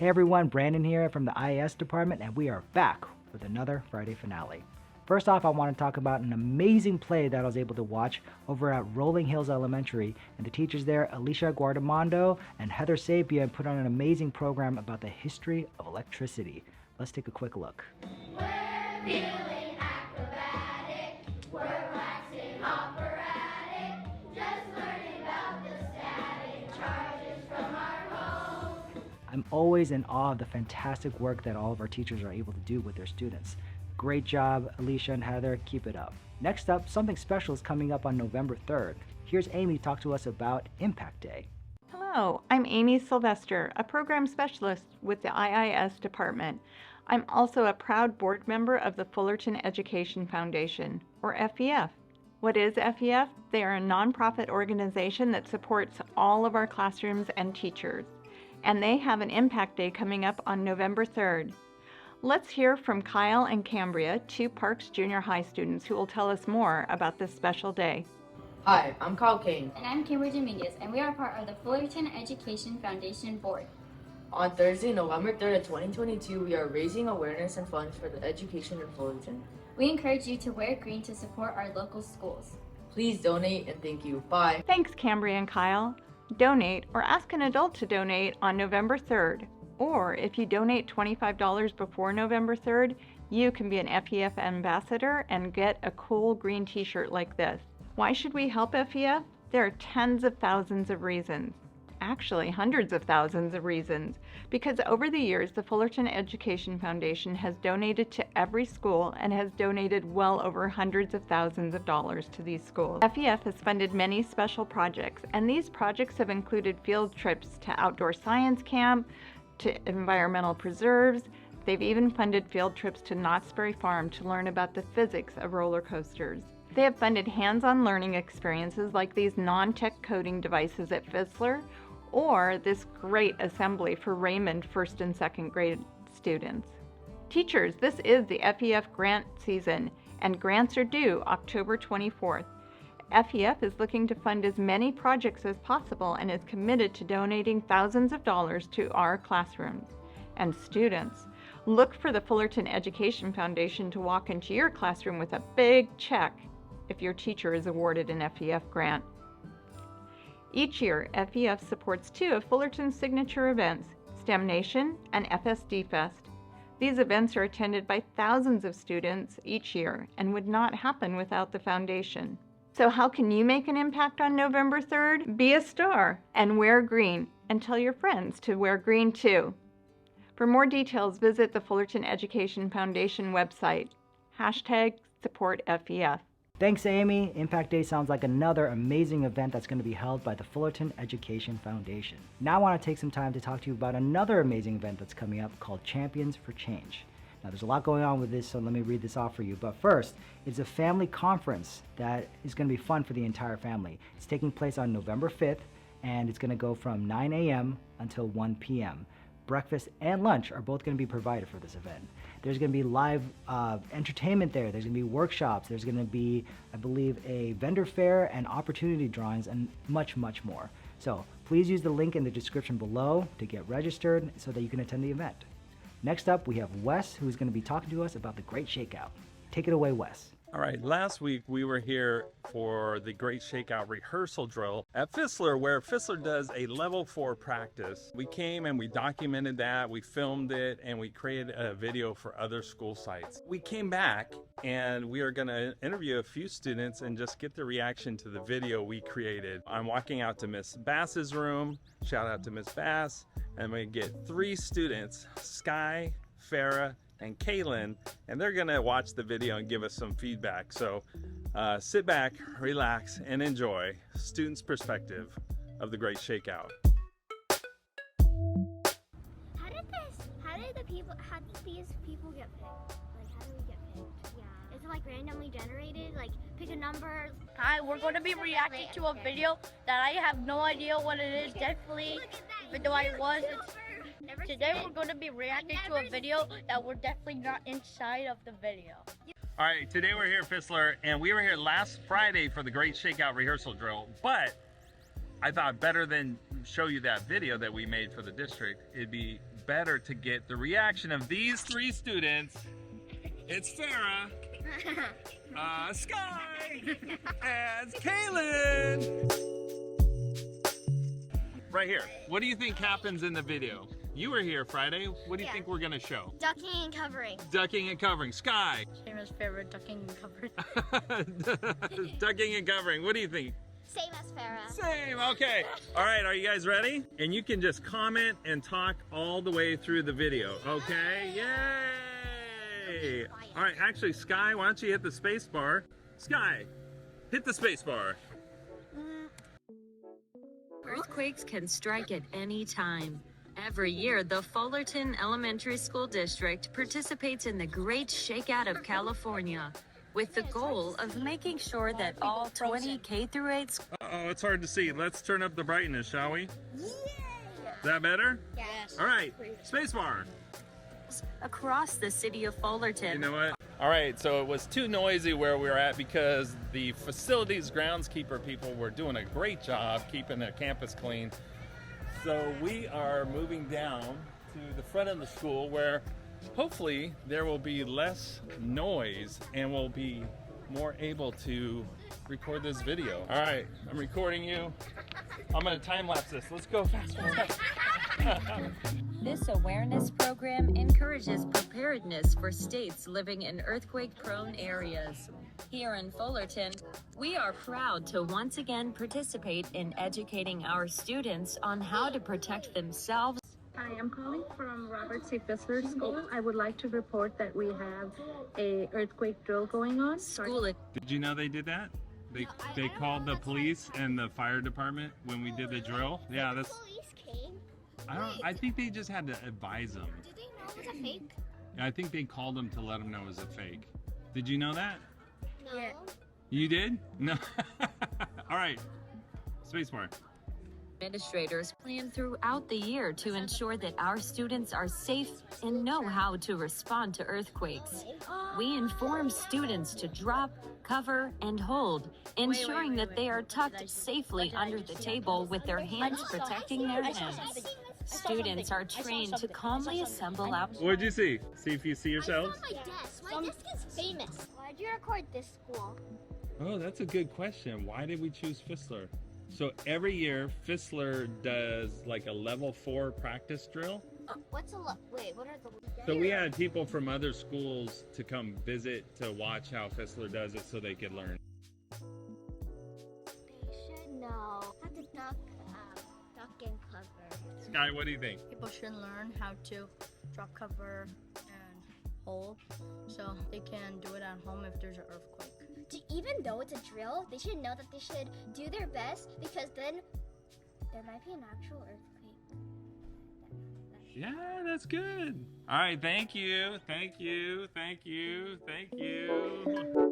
Hey everyone, Brandon here from the IAS department, and we are back with another Friday Finale. First off, I want to talk about an amazing play that I was able to watch over at Rolling Hills Elementary, and the teachers there, Alicia Guardamondo and Heather Sapien, put on an amazing program about the history of electricity. Let's take a quick look. We're feeling acrobatic, we're waxing operatic, just learning about the static charges from our home. I'm always in awe of the fantastic work that all of our teachers are able to do with their students. Great job, Alicia and Heather, keep it up. Next up, something special is coming up on November 3rd. Here's Amy to talk to us about Impact Day. Hello, I'm Amy Sylvester, a program specialist with the IIS department. I'm also a proud board member of the Fullerton Education Foundation, or FEF. What is FEF? They are a nonprofit organization that supports all of our classrooms and teachers. And they have an Impact Day coming up on November 3rd. Let's hear from Kyle and Cambria, two Parks Junior High students who will tell us more about this special day. Hi, I'm Kyle Kane. And I'm Cambria Dominguez, and we are part of the Fullerton Education Foundation Board. On Thursday, November 3rd of 2022, we are raising awareness and funds for the education in Fullerton. We encourage you to wear green to support our local schools. Please donate and thank you. Bye. Thanks, Cambria and Kyle. Donate or ask an adult to donate on November 3rd. Or if you donate $25 before November 3rd, you can be an FEF ambassador and get a cool green t-shirt like this. Why should we help FEF? There are tens of thousands of reasons. Actually, hundreds of thousands of reasons. Because over the years, the Fullerton Education Foundation has donated to every school and has donated well over hundreds of thousands of dollars to these schools. FEF has funded many special projects, and these projects have included field trips to outdoor science camp, to environmental preserves. They've even funded field trips to Knott's Berry Farm to learn about the physics of roller coasters. They have funded hands-on learning experiences like these non-tech coding devices at Fisler, or this great assembly for Raymond first and second grade students. Teachers, this is the FEF grant season, and grants are due October 24th. FEF is looking to fund as many projects as possible and is committed to donating thousands of dollars to our classrooms. And students, look for the Fullerton Education Foundation to walk into your classroom with a big check if your teacher is awarded an FEF grant. Each year, FEF supports two of Fullerton's signature events, STEM Nation and FSD Fest. These events are attended by thousands of students each year and would not happen without the foundation. So how can you make an impact on November 3rd? Be a star and wear green, and tell your friends to wear green too. For more details, visit the Fullerton Education Foundation website. #SupportFEF. Thanks, Amy. Impact Day sounds like another amazing event that's going to be held by the Fullerton Education Foundation. Now I want to take some time to talk to you about another amazing event that's coming up called Champions for Change. Now there's a lot going on with this, so let me read this off for you. But first, it's a family conference that is going to be fun for the entire family. It's taking place on November 5th, and it's going to go from 9 a.m. until 1 p.m. Breakfast and lunch are both going to be provided for this event. There's going to be live entertainment there. There's going to be workshops. There's going to be, I believe, a vendor fair and opportunity drawings and much, much more. So please use the link in the description below to get registered so that you can attend the event. Next up, we have Wes, who's going to be talking to us about the Great ShakeOut. Take it away, Wes. All right, last week we were here for the Great ShakeOut rehearsal drill at Fisler, where Fisler does a level 4 practice. We came and we documented that, we filmed it, and we created a video for other school sites. We came back and we are going to interview a few students and just get the reaction to the video we created. I'm walking out to Miss Bass's room, shout out to Miss Bass, and we get 3 students, Sky, Farah, and Kaylin, and they're gonna watch the video and give us some feedback. So sit back, relax, and enjoy students' perspective of the Great ShakeOut. How did these people get picked? Like, how do we get picked? Yeah. Is it like randomly generated? Like, pick a number? Hi, we're going to be reacting to a video that I have no idea what it is. Definitely, even though I was. Today we're going to be reacting to a video that we're definitely not inside of the video. All right, today we're here at Fisler, and we were here last Friday for the Great ShakeOut rehearsal drill, but I thought better than show you that video that we made for the district, it'd be better to get the reaction of these three students. It's Farah, Sky, and Kaylin. Right here. What do you think happens in the video? You were here Friday. What do you think we're gonna show? Ducking and covering. Ducking and covering. Sky. Same as favorite ducking and covering. Ducking and covering. What do you think? Same as Farah. Same, okay. All right, are you guys ready? And you can just comment and talk all the way through the video, okay? Yay! All right, actually, Sky, why don't you hit the space bar? Sky, hit the space bar. Earthquakes can strike at any time. Every year, the Fullerton Elementary School District participates in the Great ShakeOut of California, with the goal of making sure that all 20 K-8 Uh-oh, it's hard to see. Let's turn up the brightness, shall we? Yeah! Is that better? Yes. All right, spacebar. across the city of Fullerton. You know what? All right, so it was too noisy where we were at because the facilities groundskeeper people were doing a great job keeping the campus clean. So we are moving down to the front of the school where hopefully there will be less noise and we'll be more able to record this video. All right, I'm recording you. I'm gonna time lapse this. Let's go fast. This awareness program encourages preparedness for states living in earthquake-prone areas. Here in Fullerton, we are proud to once again participate in educating our students on how to protect themselves. Hi, I'm calling from Robert C. Fisler School. I would like to report that we have a earthquake drill going on. Did you know they did that? They called the police and the fire department when we did the drill. Yeah, that's. Police came. I think they just had to advise them. Did they know it was a fake? I think they called them to let them know it was a fake. Did you know that? No. Yeah. You did? No. All right. Spacebar. Administrators plan throughout the year to ensure that our students are safe and know how to respond to earthquakes. We inform students to drop, cover, and hold, ensuring that they are tucked safely under the table with their hands protecting their heads. Students are trained to calmly assemble out. What did you see? See if you see yourselves? I found my desk. My desk is famous. Why'd you record this school? Oh, that's a good question. Why did we choose Fisler? So every year, Fisler does like a level 4 practice drill. What's a wait? What are the? So we had people from other schools to come visit to watch how Fisler does it so they could learn. They should know how to duck and cover. Sky, what do you think? People should learn how to drop, cover, and hold, so they can do it at home if there's an earthquake. Even though it's a drill, they should know that they should do their best because then there might be an actual earthquake. Yeah, that's good. All right, thank you, thank you, thank you, thank you.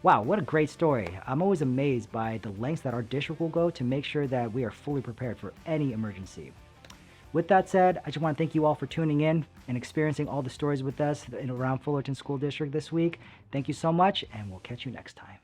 Wow, what a great story. I'm always amazed by the lengths that our district will go to make sure that we are fully prepared for any emergency. With that said, I just want to thank you all for tuning in and experiencing all the stories with us in around Fullerton School District this week. Thank you so much, and we'll catch you next time.